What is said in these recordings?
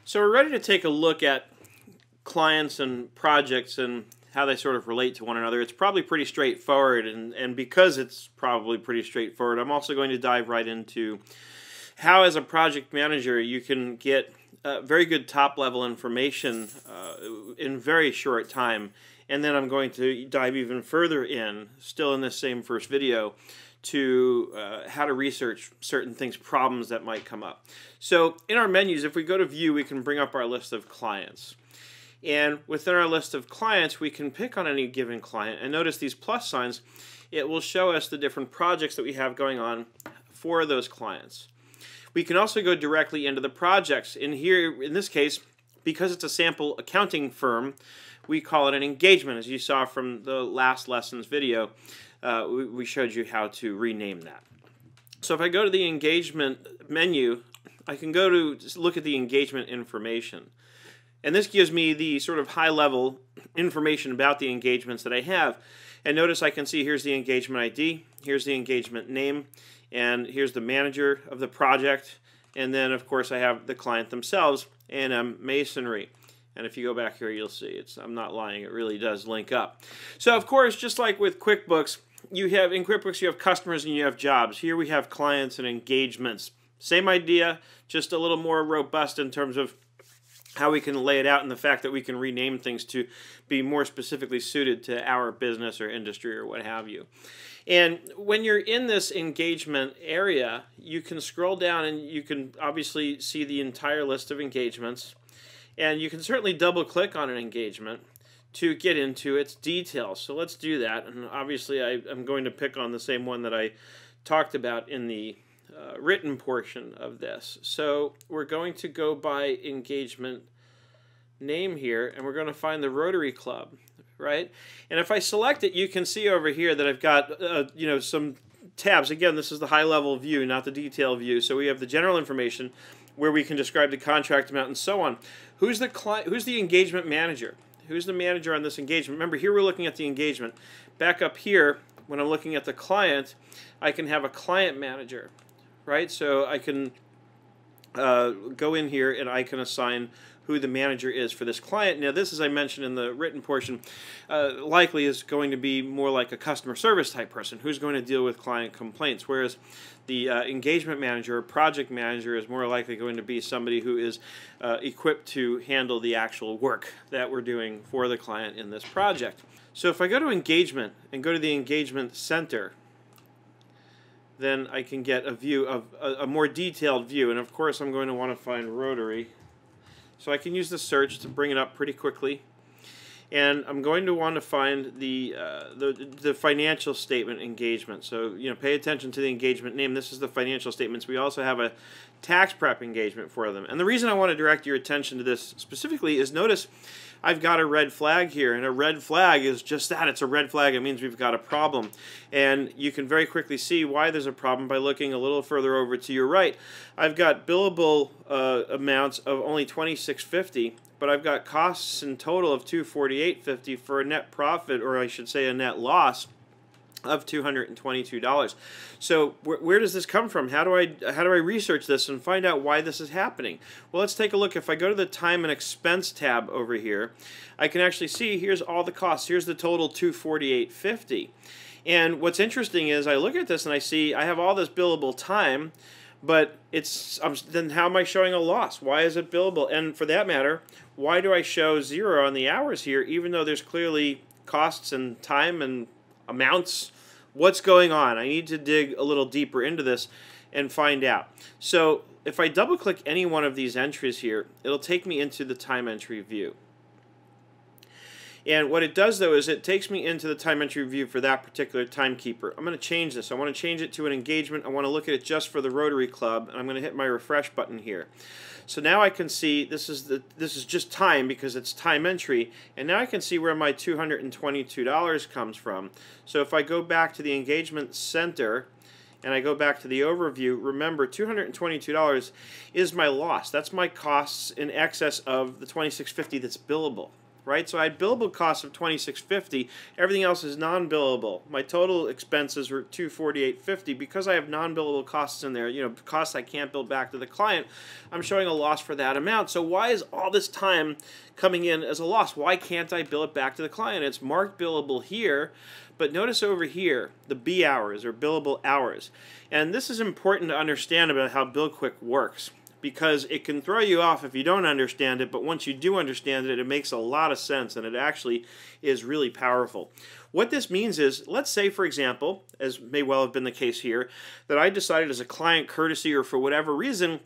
So we're ready to take a look at clients and projects and how they sort of relate to one another. It's probably pretty straightforward, and because it's probably pretty straightforward, I'm also going to dive right into how, as a project manager, you can get very good top-level information in very short time. And then I'm going to dive even further in, still in this same first video, to how to research certain things, problems that might come up. So in our menus, if we go to View, we can bring up our list of clients. And within our list of clients, we can pick on any given client. And notice these plus signs. It will show us the different projects that we have going on for those clients. We can also go directly into the projects. In here, in this case, because it's a sample accounting firm, we call it an engagement. As you saw from the last lessons video, we showed you how to rename that. So if I go to the engagement menu, I can go to look at the engagement information. And this gives me the sort of high-level information about the engagements that I have. And notice I can see here's the engagement ID, here's the engagement name, and here's the manager of the project. And then, of course, I have the client themselves, A&M Masonry. And if you go back here, you'll see I'm not lying, it really does link up. So, of course, just like with QuickBooks, in QuickBooks you have customers and you have jobs. Here we have clients and engagements. Same idea, just a little more robust in terms of how we can lay it out, and the fact that we can rename things to be more specifically suited to our business or industry or what have you. And when you're in this engagement area, you can scroll down and you can obviously see the entire list of engagements. And you can certainly double click on an engagement to get into its details. So let's do that. And obviously I'm going to pick on the same one that I talked about in the written portion of this. So we're going to go by engagement name here, and we're going to find the Rotary Club, right? And if I select it, you can see over here that I've got some tabs. Again, this is the high-level view, not the detail view. So we have the general information where we can describe the contract amount and so on. Who's the client? Who's the engagement manager? Who's the manager on this engagement? Remember, here we're looking at the engagement. Back up here, when I'm looking at the client, I can have a client manager, right? So I can go in here and I can assign who the manager is for this client. Now this, as I mentioned in the written portion, likely is going to be more like a customer service type person who's going to deal with client complaints, whereas the engagement manager or project manager is more likely going to be somebody who is equipped to handle the actual work that we're doing for the client in this project. So if I go to engagement and go to the engagement center, then I can get a view of a more detailed view. And of course I'm going to want to find Rotary. So I can use the search to bring it up pretty quickly. And I'm going to want to find the financial statement engagement. So, pay attention to the engagement name. This is the financial statements. We also have a tax prep engagement for them. And the reason I want to direct your attention to this specifically is notice I've got a red flag here. And a red flag is just that. It's a red flag. It means we've got a problem. And you can very quickly see why there's a problem by looking a little further over to your right. I've got billable amounts of only $26.50. But I've got costs in total of $248.50 for a net profit, or I should say a net loss, of $222. So where does this come from? How do I research this and find out why this is happening? Well, let's take a look. If I go to the time and expense tab over here, I can actually see here's all the costs. Here's the total $248.50. And what's interesting is I look at this and I see I have all this billable time, but then how am I showing a loss? Why is it billable? And for that matter, why do I show 0 on the hours here, even though there's clearly costs and time and amounts? What's going on? I need to dig a little deeper into this and find out. So if I double click any one of these entries here, it'll take me into the time entry view. And what it does, though, is it takes me into the time entry view for that particular timekeeper. I'm going to change this. I want to change it to an engagement. I want to look at it just for the Rotary Club, and I'm going to hit my refresh button here. So now I can see this is just time because it's time entry, and now I can see where my $222 comes from. So if I go back to the engagement center and I go back to the overview, remember $222 is my loss. That's my costs in excess of the $26.50 that's billable. right? So I had billable costs of $26.50. Everything else is non-billable. My total expenses were $248.50. Because I have non-billable costs in there, costs I can't bill back to the client, I'm showing a loss for that amount. So why is all this time coming in as a loss? Why can't I bill it back to the client? It's marked billable here, but notice over here, the B hours or billable hours. And this is important to understand about how BillQuick works, because it can throw you off if you don't understand it, but once you do understand it, it makes a lot of sense, and it actually is really powerful. What this means is, let's say, for example, as may well have been the case here, that I decided as a client courtesy or for whatever reason,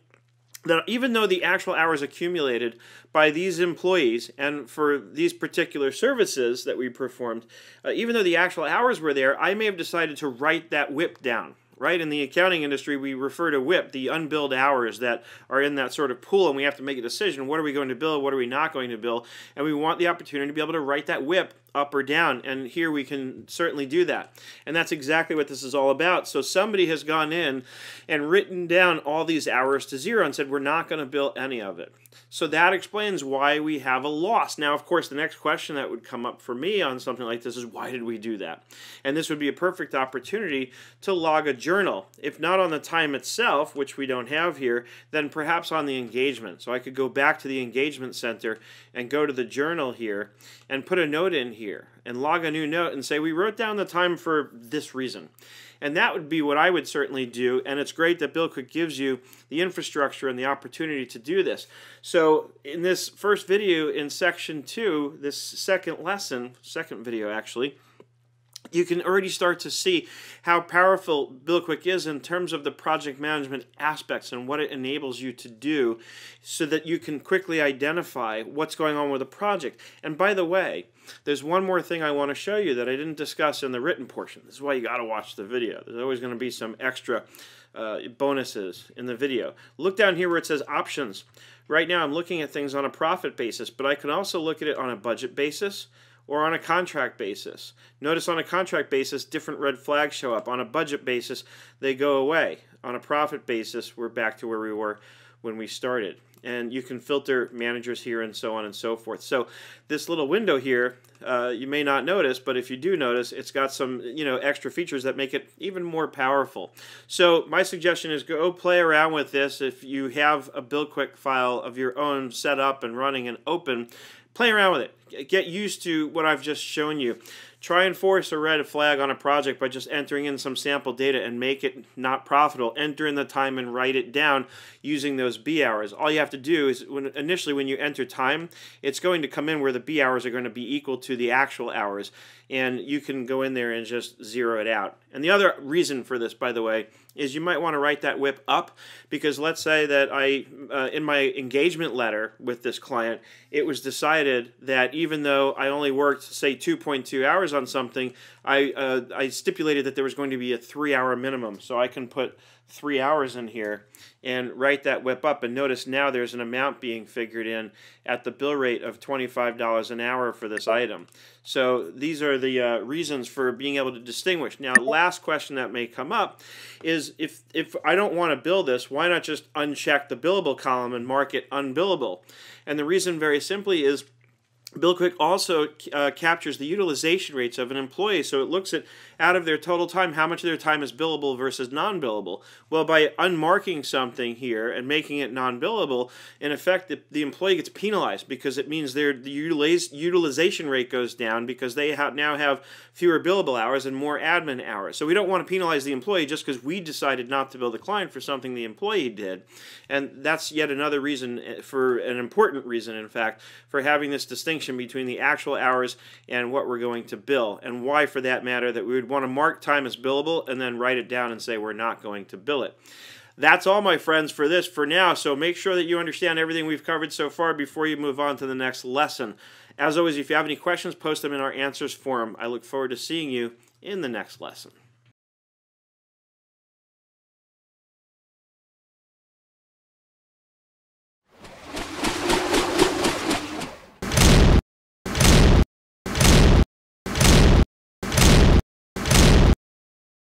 that even though the actual hours accumulated by these employees and for these particular services that we performed, even though the actual hours were there, I may have decided to write that WIP down. Right? In the accounting industry, we refer to WIP, the unbilled hours that are in that sort of pool, and we have to make a decision. What are we going to bill? What are we not going to bill? And we want the opportunity to be able to write that WIP up or down, and here we can certainly do that. And that's exactly what this is all about. So somebody has gone in and written down all these hours to zero and said, we're not going to bill any of it. So that explains why we have a loss. Now, of course, the next question that would come up for me on something like this is, why did we do that? And this would be a perfect opportunity to log a journal. If not on the time itself, which we don't have here, then perhaps on the engagement. So I could go back to the engagement center and go to the journal here and put a note in here and log a new note and say, we wrote down the time for this reason. And that would be what I would certainly do, and it's great that BillQuick gives you the infrastructure and the opportunity to do this. So in this first video in section 2, this second video actually, you can already start to see how powerful BillQuick is in terms of the project management aspects and what it enables you to do so that you can quickly identify what's going on with a project. And by the way, there's one more thing I want to show you that I didn't discuss in the written portion. This is why you got to watch the video. There's always going to be some extra bonuses in the video. Look down here where it says options. Right now I'm looking at things on a profit basis, but I can also look at it on a budget basis or on a contract basis. Notice on a contract basis, different red flags show up. On a budget basis, they go away. On a profit basis, we're back to where we were when we started. And you can filter managers here and so on and so forth. So this little window here, you may not notice, but if you do notice, it's got some extra features that make it even more powerful. So my suggestion is go play around with this. If you have a BillQuick file of your own set up and running and open, play around with it. Get used to what I've just shown you. Try and force a red flag on a project by just entering in some sample data and make it not profitable. Enter in the time and write it down using those B hours. All you have to do is initially when you enter time, it's going to come in where the B hours are going to be equal to the actual hours. And you can go in there and just zero it out. And the other reason for this, by the way, is you might want to write that WIP up, because let's say that in my engagement letter with this client, it was decided that even though I only worked, say, 2.2 hours on something, I stipulated that there was going to be a 3-hour minimum. So I can put 3 hours in here and write that WIP up, and notice now there's an amount being figured in at the bill rate of $25 an hour for this item. So these are the reasons for being able to distinguish. Now, last question that may come up is if I don't want to bill this, why not just uncheck the billable column and mark it unbillable? And the reason very simply is BillQuick also captures the utilization rates of an employee, so it looks at out of their total time, how much of their time is billable versus non-billable. Well, by unmarking something here and making it non-billable, in effect, the employee gets penalized because it means the utilization rate goes down because they now have fewer billable hours and more admin hours. So we don't want to penalize the employee just because we decided not to bill the client for something the employee did. And that's yet another reason, for an important reason, in fact, for having this distinction between the actual hours and what we're going to bill, and why, for that matter, that we would want to mark time as billable and then write it down and say we're not going to bill it. That's all, my friends, for this for now, so make sure that you understand everything we've covered so far before you move on to the next lesson. As always, if you have any questions, post them in our answers forum. I look forward to seeing you in the next lesson.